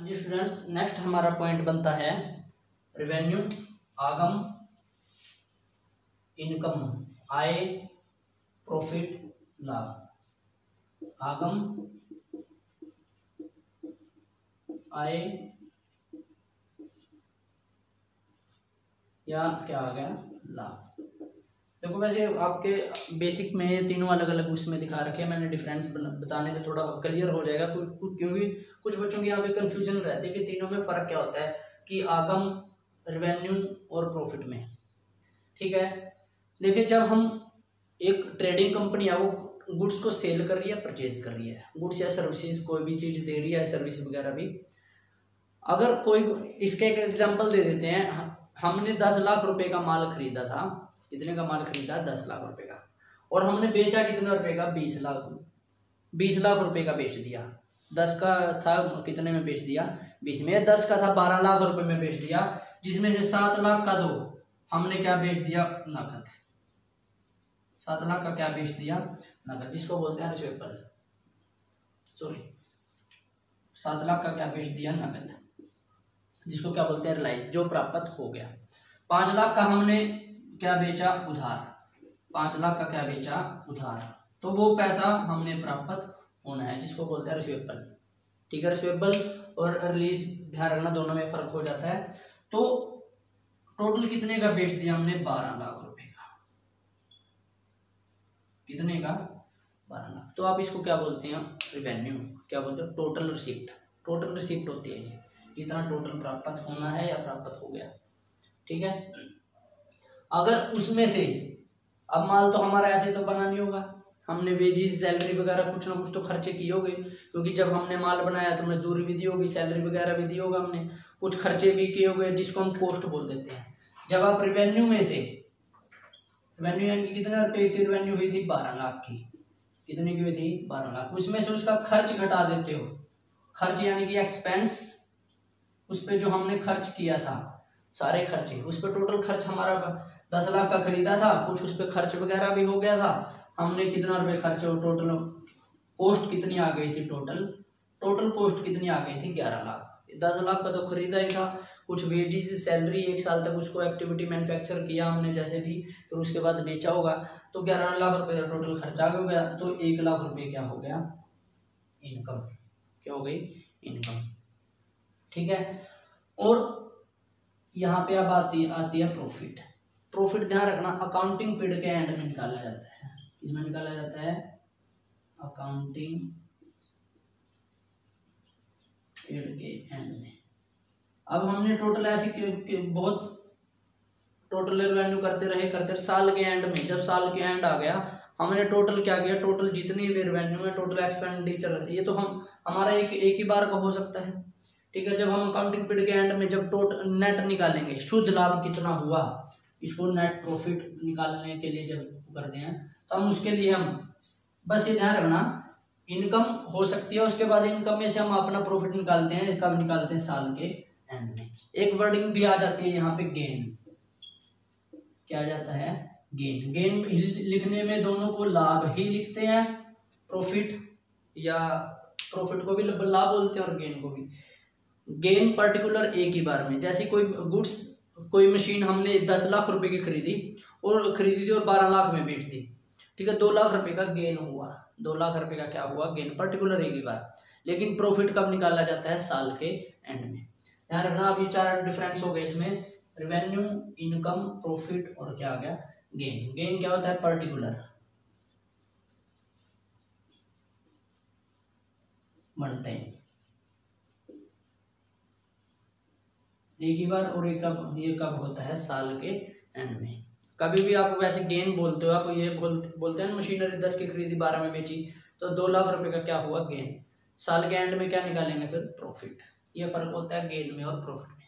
हाँ जी students, next हमारा point बनता है रेवेन्यू, आगम, इनकम, आय, प्रॉफिट, लाभ। आगम, आय या क्या आ गया, लाभ। देखो वैसे आपके बेसिक में ये तीनों अलग अलग उसमें दिखा रखे हैं, मैंने डिफरेंस बताने से थोड़ा क्लियर हो जाएगा, क्योंकि कुछ बच्चों की यहाँ पे कंफ्यूजन रहती है कि तीनों में फर्क क्या होता है, कि आगम, रेवेन्यू और प्रॉफिट में। ठीक है, देखिए जब हम एक ट्रेडिंग कंपनी है वो गुड्स को सेल कर रही है, परचेज कर रही है, गुड्स या सर्विसेज कोई भी चीज़ दे रही है, सर्विस वगैरह भी। अगर कोई, इसके एक एग्जाम्पल दे देते हैं, हमने 10 लाख रुपए का माल खरीदा था, कितने का माल खरीदा, 10 लाख रुपए का, और हमने बेचा कितने रुपए का, 20 लाख रुपए का बेच दिया। 10 का था, कितने में बेच दिया, 20 में। 10 का था, 12 लाख रुपए में बेच दिया, जिसमें से 7 लाख का दो हमने क्या बेच दिया, नकद। 7 लाख का क्या बेच दिया, नकद, जिसको बोलते हैं रिसीवेबल, सॉरी 7 लाख का क्या बेच दिया, नकद, जिसको क्या बोलते हैं रिलाइज, जो प्राप्त हो गया। 5 लाख का हमने क्या बेचा, उधार। 5 लाख का क्या बेचा, उधार, तो वो पैसा हमने प्राप्त होना है, जिसको बोलते हैं रिसीवेबल। ठीक है, रिसीवेबल और रिलीज ध्यान रखना, दोनों में फर्क हो जाता है। तो टोटल कितने का बेच दिया हमने, 12 लाख रुपए का, कितने का, 12 लाख। तो आप इसको क्या बोलते हैं, रेवेन्यू, क्या बोलते हैं, टोटल रिसिप्ट। टोटल रिसिप्ट होती है ये, इतना टोटल प्राप्त होना है या प्राप्त हो गया। ठीक है, अगर उसमें से, अब माल तो हमारा ऐसे तो बना नहीं होगा, हमने वेजिस, सैलरी वगैरह कुछ ना कुछ तो खर्चे किए होंगे, क्योंकि जब हमने माल बनाया तो मजदूरी भी दी होगी, सैलरी वगैरह भी दी होगा, हमने कुछ खर्चे भी किए होंगे, जिसको हम कॉस्ट बोल देते हैं। जब आप रेवेन्यू में से, रेवेन्यू यानी कि कितने रुपए की रेवेन्यू हुई थी, 12 लाख की, कितने की हुई थी, 12 लाख, उसमें से उसका खर्च घटा देते हो, खर्च यानी कि एक्सपेंस, उस पर जो हमने खर्च किया था सारे खर्चे, उस पर टोटल खर्च हमारा 10 लाख का खरीदा था, कुछ उस पर खर्च वगैरह भी हो गया था, हमने कितना रुपए खर्च हो, टोटल कॉस्ट कितनी आ गई थी, टोटल कॉस्ट कितनी आ गई थी, 11 लाख। 10 लाख का तो खरीदा ही था, कुछ वेजिस, सैलरी, 1 साल तक उसको एक्टिविटी मैन्युफैक्चर किया हमने जैसे भी, फिर उसके बाद बेचा होगा, तो 11 लाख रुपए का टोटल खर्चा हो गया, तो 1 लाख रुपए क्या हो गया, इनकम, क्या हो गई, इनकम। ठीक है, और यहाँ पे अब आती है प्रॉफिट। प्रॉफिट ध्यान रखना, अकाउंटिंग पीरियड के एंड में निकाला जाता है, किसमें निकाला जाता है, अकाउंटिंग पीरियड के एंड में। अब हमने टोटल ऐसी बहुत टोटल रेवेन्यू करते रहे, साल के एंड में, जब साल के एंड आ गया, हमने टोटल क्या किया, टोटल जितनी भी रेवेन्यू है, टोटल एक्सपेंडिचर, ये तो हमारा एक ही बार का हो सकता है। ठीक है, जब हम अकाउंटिंग पीरियड के एंड में जब टोटल नेट निकालेंगे, शुद्ध लाभ कितना हुआ, इसको नेट प्रॉफिट निकालने के लिए जब करते हैं, तो हम उसके लिए हम बस ये ध्यान रखना, इनकम हो सकती है, उसके बाद इनकम में से हम अपना प्रॉफिट निकालते हैं, कब निकालते हैं, साल के एंड में। एक वर्डिंग भी आ जाती है यहाँ पे, गेन, क्या आ जाता है, गेन। गेन लिखने में दोनों को लाभ ही लिखते हैं, प्रॉफिट या प्रॉफिट को भी लाभ बोलते हैं और गेन को भी। गेन पर्टिकुलर एक ही बार में, जैसे कोई गुड्स, कोई मशीन हमने 10 लाख रुपए की खरीदी और 12 लाख में बेच दी, ठीक है, 2 लाख रुपए का गेन हुआ, 2 लाख रुपए का क्या हुआ, गेन, पर्टिकुलर एक ही बार। लेकिन प्रॉफिट कब निकाला जाता है, साल के एंड में। ध्यान रखना, अभी 4 डिफरेंस हो गए इसमें, रेवेन्यू, इनकम, प्रॉफिट और क्या आ गया, गेन। गेन क्या होता है, पर्टिकुलर, वन टाइम, एक ही बार, और ये कब होता है, साल के एंड में। कभी भी आप वैसे गेन बोलते हो, आप ये बोलते हैं मशीनरी 10 की खरीदी 12 में बेची, तो 2 लाख रुपए का क्या हुआ, गेन। साल के एंड में क्या निकालेंगे फिर, प्रॉफिट। ये फर्क होता है गेन में और प्रॉफिट में।